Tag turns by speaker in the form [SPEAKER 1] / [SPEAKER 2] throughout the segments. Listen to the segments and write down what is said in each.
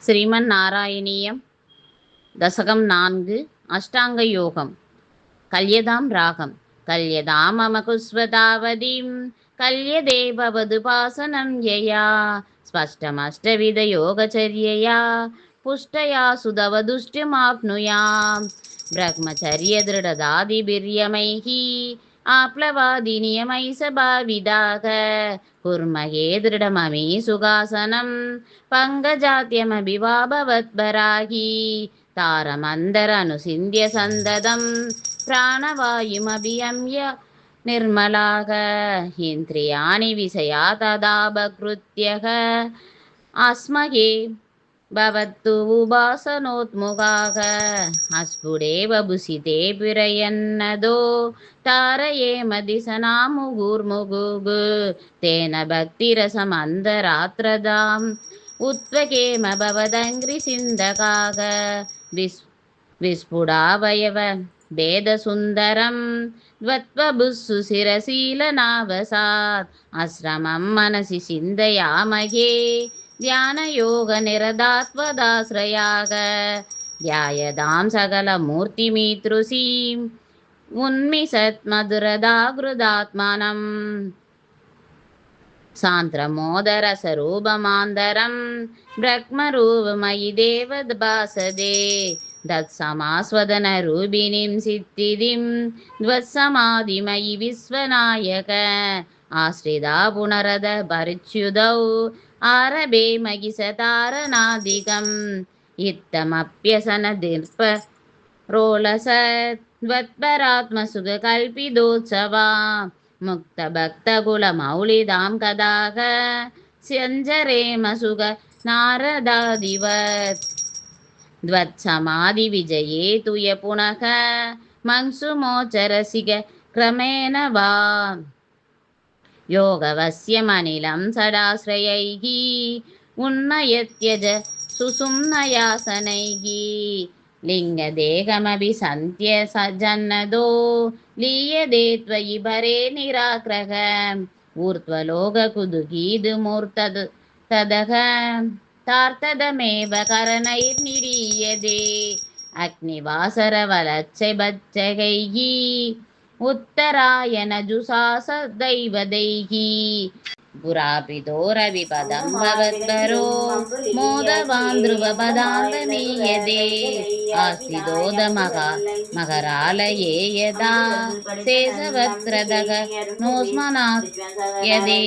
[SPEAKER 1] ஸ்ரீமன் நாராயணியம் தசகம் 4 அஷ்டாங்க யோகம். கல்யதாம் ராகம். கல்யதாம் மம குஸ்வதாவதிம் கல்யதே பவது பாசனம் யயா ஸ்பஷ்டமஷ்டவித யோகச்சரியயா புஷ்டயா சுதவதுஷ்டிமாப்னுயாம் பிரம்மச்சரிய திருடதாதிபிர்யமைஹி ஆப்லவாதி நியமை சபாவிதாக குர்மகே திருடமமி சுகாசனம் பங்கஜாத்யமபிவாபவத்பராகி தாரமந்தரனுசிந்திய சந்ததம் பிராணவாயுமபியம்ய निर्मलाः इन्द्रियाणि विषया तदापकृत्यः अस्महे भवतु उपासनोत्मुखाः अस्फुटेव भुसिते पिरयन्नदो तारयेम दिशना मुहुर्मुहुः तेन भक्तिरसमन्तरात्रदाम् उत्वकेम भवदङ्घ्रिसिन्धकाः विस्फुटावयव वेदसुन्दरं द्वत्वभुस्सु शिरशीलनावसात् आश्रमं मनसि चिन्तयामहे ध्यानयोगनिरतात्वदाश्रयाः ध्यायतां सकलमूर्तिमीतृषीम् उन्मिषन्मधुरदाकृदात्मानं सान्द्रमोदरसरूपमान्तरं ब्रह्मरूपमयि देवद्भासते दत्समास्वदनरूपिणीं सिद्धिदिं द्वत्समाधिमयि विश्वनायक आश्रिता पुनरद परिच्युतौ आरभे मयि सतारणादिकम् इत्थमप्यसनदिर्परोलसद्वत्परात्मसुखकल्पितोत्सवा मुक्तभक्तकुलमौलिदां कदाः सञ्चरेम सुख नारदादिवत् द्वत्समाधिविजये तु य पुनः मंसुमोचरसिक क्रमेण वा योगवस्यमनिलं सदाश्रयैः उन्नयत्यज सुसुम्नयासनैः लिङ्गदेहमपि सन्त्य सजन्नदो लीयते त्वयि भरे निराग्रह ऊर्ध्वलोककुतुकीदुमूर्तद् तदः तार्तदमेव करणैर्निरीयते अग्निवासरवलच्छबच्चकैः उत्तरायणजुषासदैवदैः पुरापितोरविपदं भवद्वरो मोदवान् ध्रुवपदान्तमीयते आस्तिदोदमकरालये यदा शेषवक्त्रदः नोस्मनायदे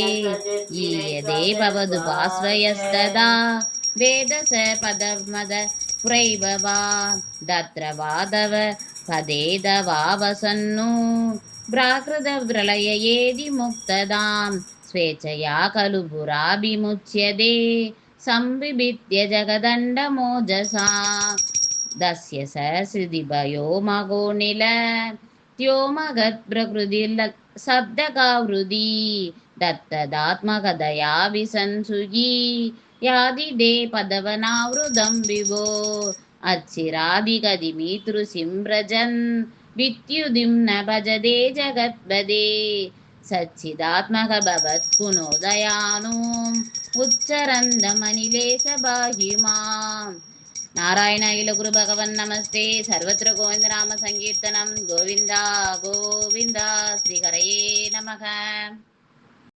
[SPEAKER 1] ईयते भवतु पार्श्वयस्तदा वेदस पदमद प्रैववा तत्र वादव पदेदवावसन्नु प्राकृतप्रलययेदि मुक्तदां स्वेच्छया खलु पुराभिमुच्यते संविभित्य जगदण्डमोजसा दस्य सहस्रदिभयो मगोनिल त्योमगत्प्रकृतिशब्दकावृदि दत्तदात्मकदया विसंसुगी यादिदे पदवनावृतं विभो अच्छिरादिगदिमितृसिंव्रजन् विद्युदिं न भजते जगत्पदे सच्चिदात्मक भवत्पुनोदयानो उच्चरन्दमनिलेश बाहिमाम् नारायण अखिल गुरु भगवन् नमस्ते सर्वत्र गोविंद नाम संकीर्तनम गोविंदा गोविंदा श्री हरये नमः।